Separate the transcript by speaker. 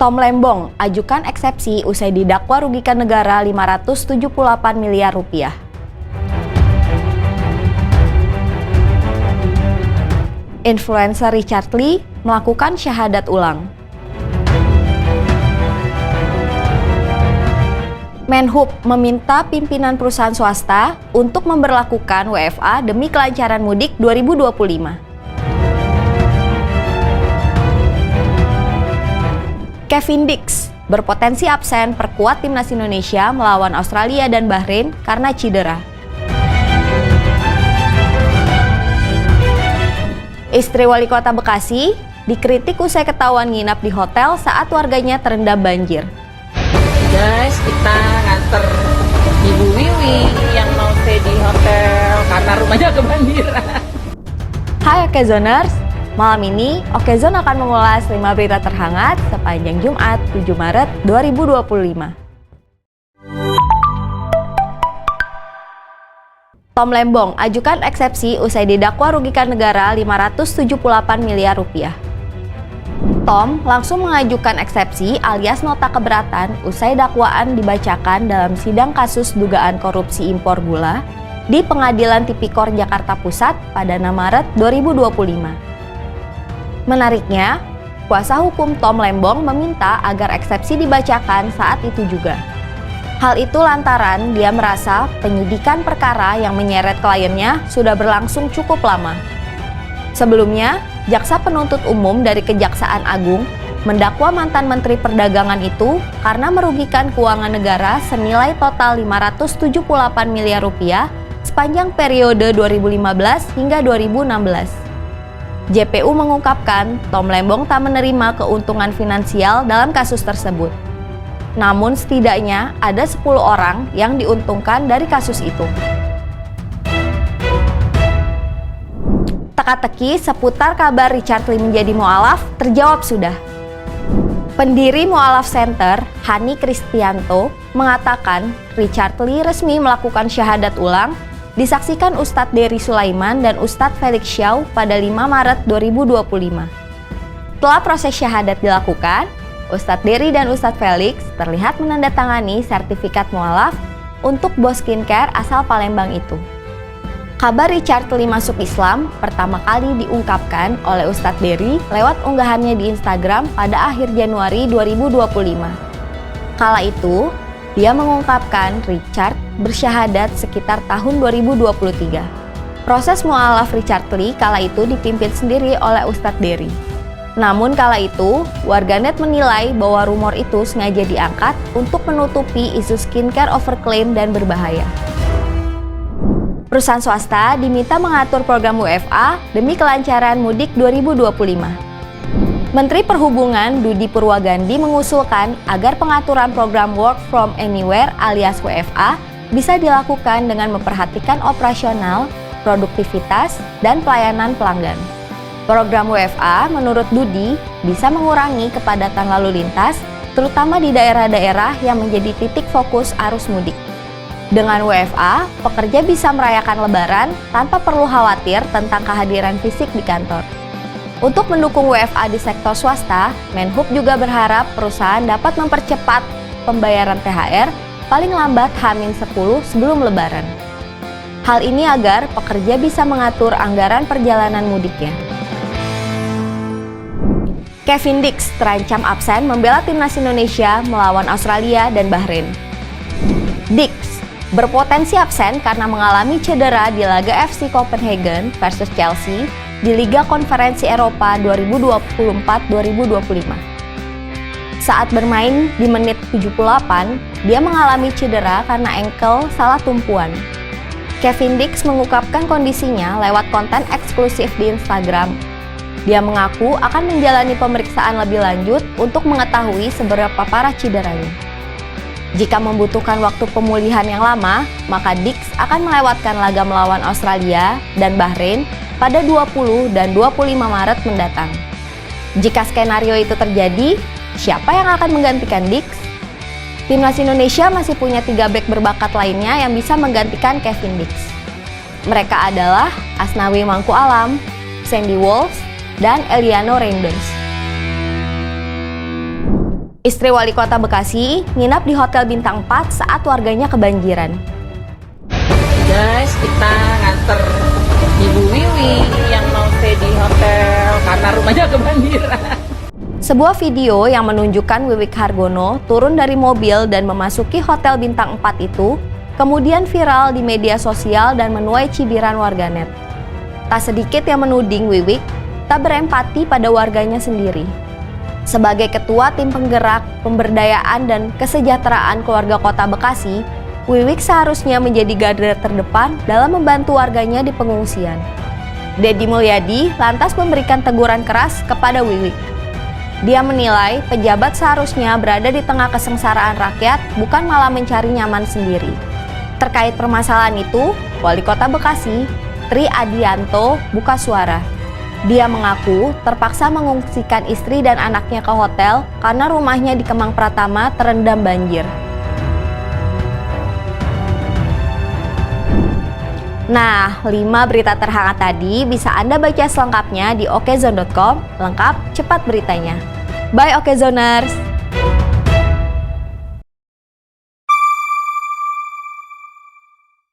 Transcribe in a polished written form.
Speaker 1: Tom Lembong ajukan eksepsi usai didakwa rugikan negara 578 miliar rupiah. Influencer Richard Lee melakukan syahadat ulang. Menhub meminta pimpinan perusahaan swasta untuk memberlakukan WFA demi kelancaran mudik 2025. Kevin Dix berpotensi absen perkuat timnas Indonesia melawan Australia dan Bahrain karena cedera. Istri Wali Kota Bekasi dikritik usai ketahuan nginap di hotel saat warganya terendam banjir.
Speaker 2: Guys, kita nganter Ibu Wiwi yang mau stay di hotel karena rumahnya kebanjiran.
Speaker 1: Hai Okezoners, malam ini Okezone akan mengulas 5 berita terhangat sepanjang Jumat 7 Maret 2025. Tom Lembong ajukan eksepsi usai didakwa rugikan negara 578 miliar rupiah. Tom langsung mengajukan eksepsi alias nota keberatan usai dakwaan dibacakan dalam sidang kasus dugaan korupsi impor gula di Pengadilan Tipikor Jakarta Pusat pada 6 Maret 2025. Menariknya, kuasa hukum Tom Lembong meminta agar eksepsi dibacakan saat itu juga. Hal itu lantaran dia merasa penyidikan perkara yang menyeret kliennya sudah berlangsung cukup lama. Sebelumnya, Jaksa Penuntut Umum dari Kejaksaan Agung mendakwa mantan Menteri Perdagangan itu karena merugikan keuangan negara senilai total 578 miliar rupiah sepanjang periode 2015 hingga 2016. JPU mengungkapkan Tom Lembong tak menerima keuntungan finansial dalam kasus tersebut. Namun setidaknya ada 10 orang yang diuntungkan dari kasus itu. Teka-teki seputar kabar Richard Lee menjadi mu'alaf terjawab sudah. Pendiri Mu'alaf Center, Hani Kristianto, mengatakan Richard Lee resmi melakukan syahadat ulang disaksikan Ustadz Dery Sulaiman dan Ustadz Felix Xiao pada 5 Maret 2025. Setelah proses syahadat dilakukan, Ustadz Dery dan Ustadz Felix terlihat menandatangani sertifikat mu'alaf untuk bos skincare asal Palembang itu. Kabar Richard Lee masuk Islam pertama kali diungkapkan oleh Ustadz Dery lewat unggahannya di Instagram pada akhir Januari 2025. Kala itu, dia mengungkapkan Richard bersyahadat sekitar tahun 2023. Proses mu'alaf Richard Lee kala itu dipimpin sendiri oleh Ustadz Dery. Namun kala itu, warganet menilai bahwa rumor itu sengaja diangkat untuk menutupi isu skincare overclaim dan berbahaya. Perusahaan swasta diminta mengatur program WFA demi kelancaran mudik 2025. Menteri Perhubungan Budi Purwagandi mengusulkan agar pengaturan program Work from Anywhere alias WFA bisa dilakukan dengan memperhatikan operasional, produktivitas, dan pelayanan pelanggan. Program WFA menurut Budi bisa mengurangi kepadatan lalu lintas, terutama di daerah-daerah yang menjadi titik fokus arus mudik. Dengan WFA, pekerja bisa merayakan Lebaran tanpa perlu khawatir tentang kehadiran fisik di kantor. Untuk mendukung WFA di sektor swasta, Menhub juga berharap perusahaan dapat mempercepat pembayaran THR paling lambat H-10 sebelum Lebaran. Hal ini agar pekerja bisa mengatur anggaran perjalanan mudiknya. Kevin Dix terancam absen membela timnas Indonesia melawan Australia dan Bahrain. Dix berpotensi absen karena mengalami cedera di laga FC Copenhagen versus Chelsea di Liga Konferensi Eropa 2024-2025. Saat bermain di menit 78, dia mengalami cedera karena ankle salah tumpuan. Kevin Dix mengungkapkan kondisinya lewat konten eksklusif di Instagram. Dia mengaku akan menjalani pemeriksaan lebih lanjut untuk mengetahui seberapa parah cederanya. Jika membutuhkan waktu pemulihan yang lama, maka Dix akan melewatkan laga melawan Australia dan Bahrain pada 20 dan 25 Maret mendatang. Jika skenario itu terjadi, siapa yang akan menggantikan Dix? Timnas Indonesia masih punya 3 bek berbakat lainnya yang bisa menggantikan Kevin Dix. Mereka adalah Asnawi Mangku Alam, Sandy Walsh, dan Eliano Randons. Istri wali kota Bekasi nginap di hotel bintang 4 saat warganya kebanjiran.
Speaker 2: Guys, kita nganter Ibu Wiwi yang mau stay di hotel karena rumahnya kebanjiran.
Speaker 1: Sebuah video yang menunjukkan Wiwik Hargono turun dari mobil dan memasuki hotel bintang 4 itu kemudian viral di media sosial dan menuai cibiran warganet. Tak sedikit yang menuding Wiwik tak berempati pada warganya sendiri. Sebagai ketua tim penggerak pemberdayaan dan kesejahteraan keluarga kota Bekasi, Wiwik seharusnya menjadi garda terdepan dalam membantu warganya di pengungsian. Deddy Mulyadi lantas memberikan teguran keras kepada Wiwik. Dia menilai pejabat seharusnya berada di tengah kesengsaraan rakyat, bukan malah mencari nyaman sendiri. Terkait permasalahan itu, Wali Kota Bekasi, Tri Adianto, buka suara. Dia mengaku terpaksa mengungsikan istri dan anaknya ke hotel karena rumahnya di Kemang Pratama terendam banjir. Nah, 5 berita terhangat tadi bisa Anda baca selengkapnya di okezone.com, lengkap cepat beritanya. Bye Okezoners!